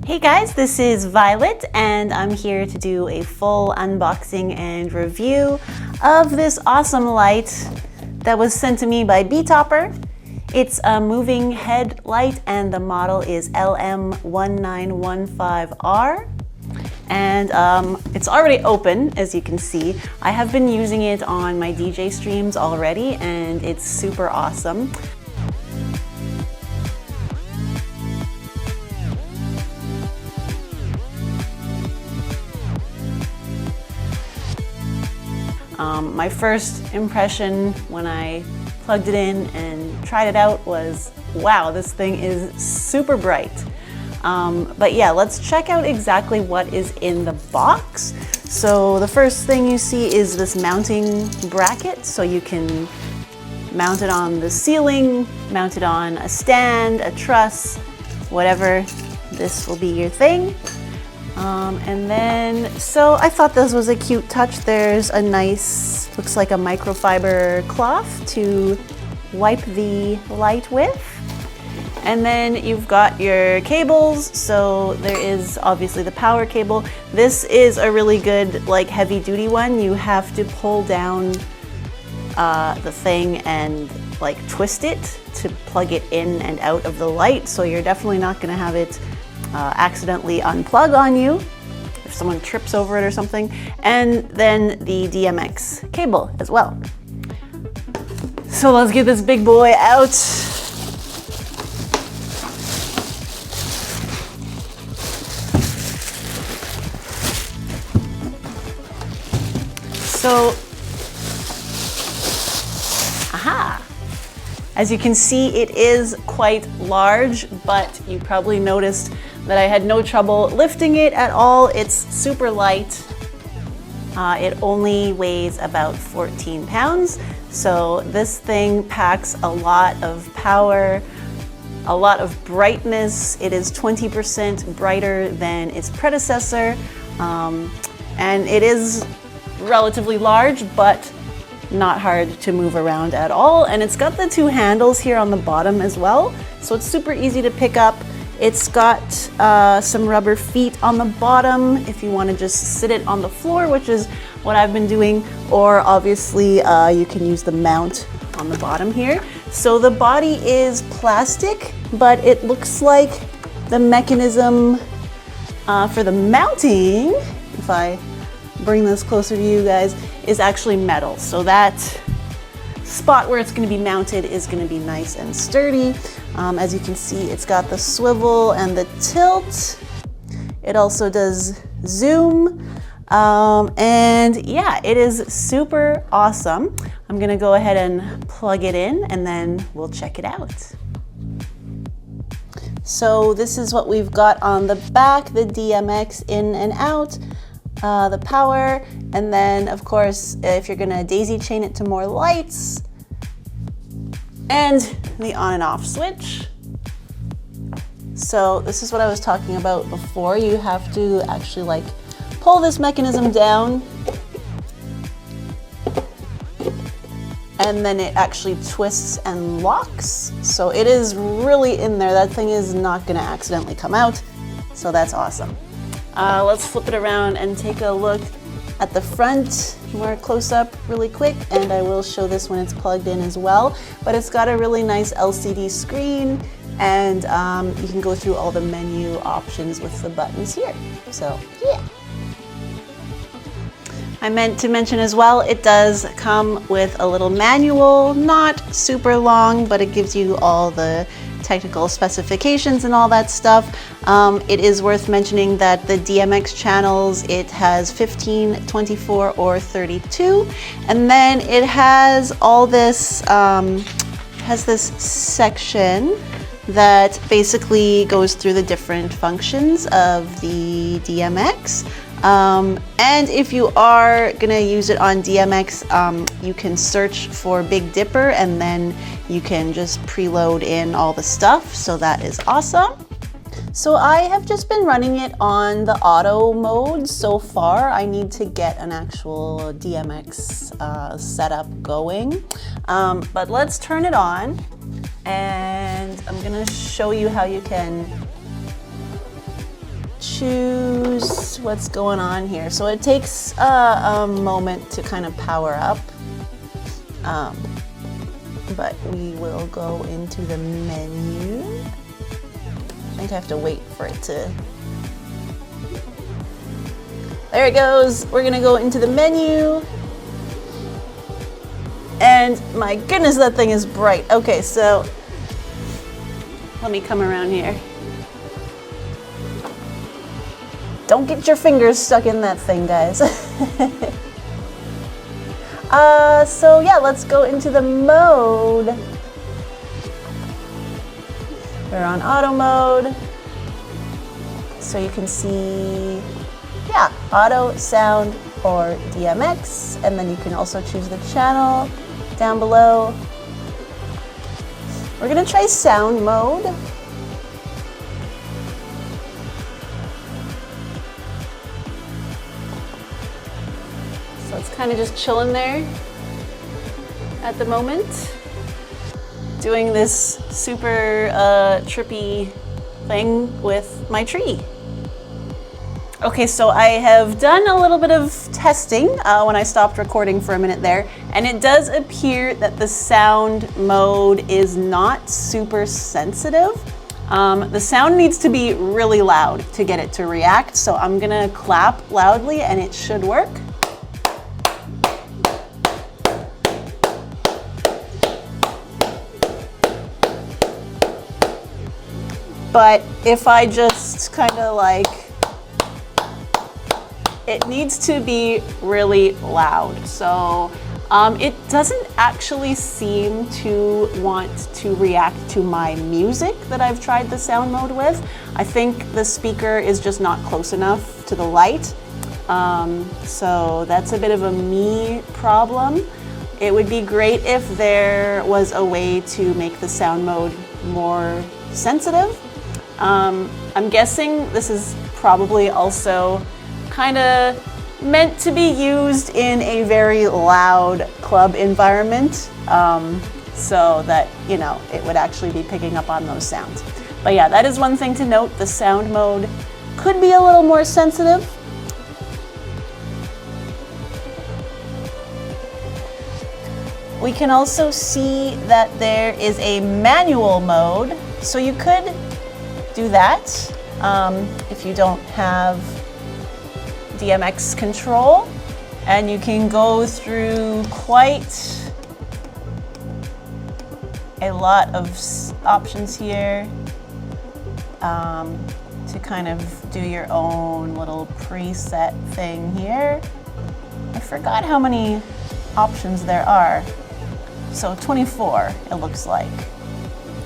Hey guys, this is Violet and I'm here to do a full unboxing and review of this awesome light that was sent to me by Betopper. It's a moving headlight and the model is LM1915R. And it's already open, as you can see. I have been using it on my DJ streams already and it's super awesome. My first impression when I plugged it in and tried it out was, wow, this thing is super bright. But yeah, let's check out exactly what is in the box. So the first thing you see is this mounting bracket, so you can mount it on the ceiling, mount it on a stand, a truss, whatever. This will be your thing. And then, so I thought this was a cute touch. There's a nice, looks like a microfiber cloth to wipe the light with. And then you've got your cables. So there is obviously the power cable. This is a really good, like, heavy duty one. You have to pull down the thing and like twist it to plug it in and out of the light. So you're definitely not gonna have it accidentally unplug on you if someone trips over it or something. And then the DMX cable as well. So let's get this big boy out. So, aha! As you can see, it is quite large, but you probably noticed that I had no trouble lifting it at all. It's super light. It only weighs about 14 pounds. So this thing packs a lot of power, a lot of brightness. It is 20% brighter than its predecessor. And it is relatively large, but not hard to move around at all. And it's got the two handles here on the bottom as well, so it's super easy to pick up. It's got some rubber feet on the bottom if you want to just sit it on the floor, which is what I've been doing, or obviously you can use the mount on the bottom here. So the body is plastic, but it looks like the mechanism for the mounting, if I bring this closer to you guys, is actually metal. So that spot where it's going to be mounted is going to be nice and sturdy. As you can see, it's got the swivel and the tilt. It also does zoom. And yeah, it is super awesome. I'm going to go ahead and plug it in and then we'll check it out. So this is what we've got on the back, the DMX in and out. The power, and then of course if you're gonna daisy chain it to more lights, and the on and off switch. So this is what I was talking about before. You have to actually like pull this mechanism down and then it actually twists and locks. So it is really in there. That thing is not gonna accidentally come out, so that's awesome. Let's flip it around and take a look at the front more close up really quick, and I will show this when it's plugged in as well. But it's got a really nice LCD screen, and you can go through all the menu options with the buttons here. So yeah. I meant to mention as well, it does come with a little manual, not super long, but it gives you all the technical specifications and all that stuff. It is worth mentioning that the DMX channels, it has 15, 24, or 32. And then it has all this, has this section that basically goes through the different functions of the DMX. And if you are gonna use it on DMX, you can search for Big Dipper and then you can just preload in all the stuff, so that is awesome. So I have just been running it on the auto mode so far. I need to get an actual DMX setup going, but let's turn it on and I'm gonna show you how you can choose what's going on here. So it takes a moment to kind of power up, but we will go into the menu. I think I have to wait for it to... There it goes. We're gonna go into the menu. And my goodness, that thing is bright. Okay, so let me come around here. Don't get your fingers stuck in that thing, guys. So yeah, let's go into the mode. We're on auto mode. So you can see, yeah, auto, sound, or DMX. And then you can also choose the channel down below. We're gonna try sound mode. So it's kind of just chilling there at the moment, doing this super trippy thing with my tree. Okay, so I have done a little bit of testing when I stopped recording for a minute there, and it does appear that the sound mode is not super sensitive. The sound needs to be really loud to get it to react, so I'm gonna clap loudly and it should work. But if I just kind of like, it needs to be really loud. So it doesn't actually seem to want to react to my music that I've tried the sound mode with. I think the speaker is just not close enough to the light. So that's a bit of a me problem. It would be great if there was a way to make the sound mode more sensitive. I'm guessing this is probably also kind of meant to be used in a very loud club environment, so that, you know, it would actually be picking up on those sounds. But yeah, that is one thing to note. The sound mode could be a little more sensitive. We can also see that there is a manual mode, so you could do that if you don't have DMX control, and you can go through quite a lot of options here to kind of do your own little preset thing here. I forgot how many options there are. So 24, it looks like.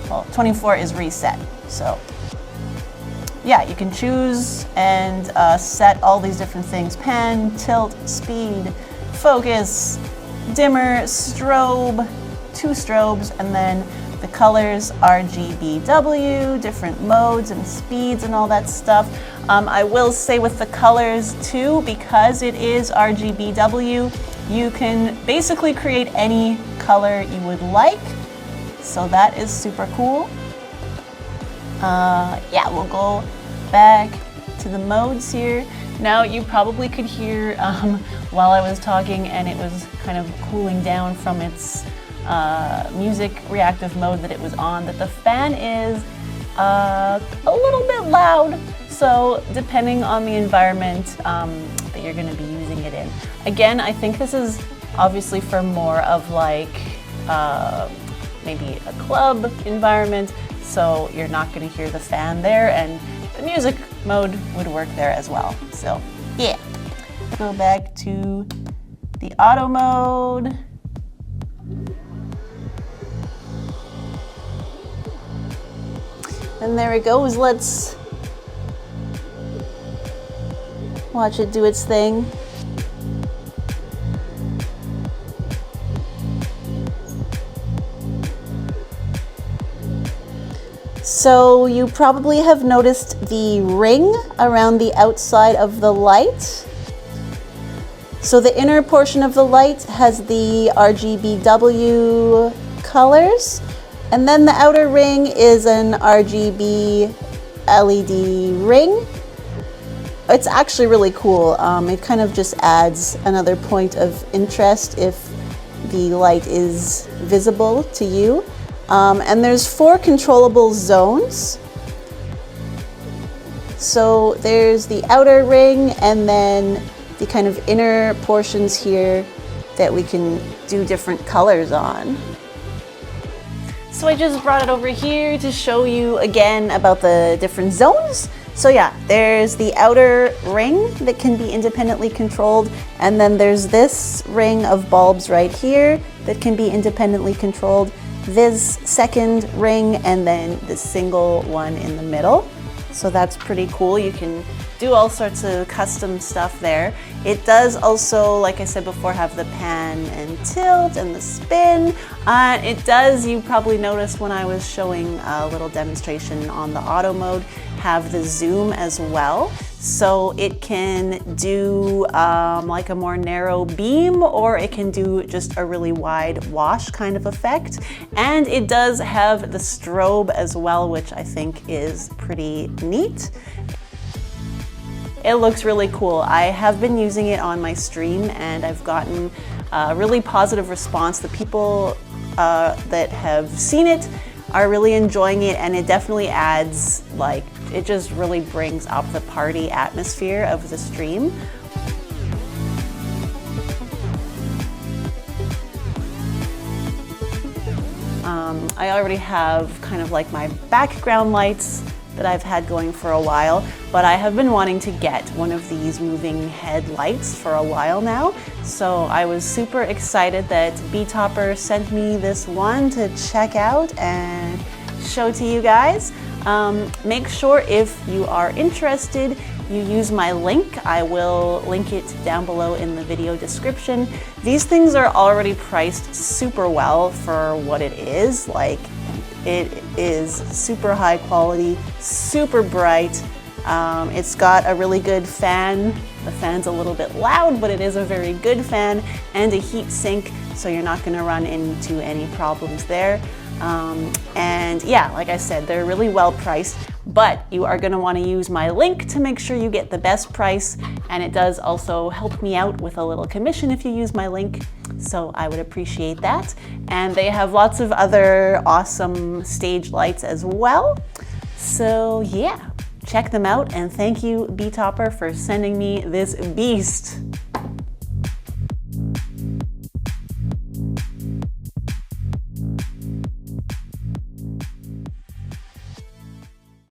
Well, 24 is reset, so yeah, you can choose and set all these different things: pan, tilt, speed, focus, dimmer, strobe, 2 strobes, and then the colors, RGBW, different modes and speeds and all that stuff. I will say with the colors too, because it is RGBW, you can basically create any color you would like. So that is super cool. Yeah, we'll go back to the modes here. Now you probably could hear while I was talking and it was kind of cooling down from its music reactive mode that it was on, that the fan is a little bit loud. So depending on the environment that you're going to be using it in. Again, I think this is obviously for more of like maybe a club environment, so you're not going to hear the fan there, and the music mode would work there as well. So yeah, go back to the auto mode. And there it goes. Let's watch it do its thing. So you probably have noticed the ring around the outside of the light. So the inner portion of the light has the RGBW colors, and then the outer ring is an RGB LED ring. it's actually really cool. It kind of just adds another point of interest if the light is visible to you. And there's 4 controllable zones. So there's the outer ring and then the kind of inner portions here that we can do different colors on. So I just brought it over here to show you again about the different zones. So yeah, there's the outer ring that can be independently controlled, and then there's this ring of bulbs right here that can be independently controlled, this second ring, and then the single one in the middle. So that's pretty cool. You can do all sorts of custom stuff there. It does also, like I said before, have the pan and tilt and the spin. It does, you probably noticed when I was showing a little demonstration on the auto mode, have the zoom as well. So it can do like a more narrow beam, or it can do just a really wide wash kind of effect. And it does have the strobe as well, which I think is pretty neat. It looks really cool. I have been using it on my stream and I've gotten a really positive response. The people that have seen it are really enjoying it, and it definitely adds, like, it just really brings up the party atmosphere of the stream. I already have kind of like my background lights that I've had going for a while, but I have been wanting to get one of these moving headlights for a while now. So I was super excited that Betopper sent me this one to check out and show to you guys. Make sure if you are interested, you use my link. I will link it down below in the video description. These things are already priced super well for what it is. Like, it is super high quality, super bright. It's got a really good fan. The fan's a little bit loud, but it is a very good fan, and a heat sink, so you're not gonna run into any problems there. And yeah, like I said, they're really well priced, but you are gonna wanna use my link to make sure you get the best price, and it does also help me out with a little commission if you use my link, so I would appreciate that. And they have lots of other awesome stage lights as well. So yeah, check them out, and thank you, Betopper, for sending me this beast.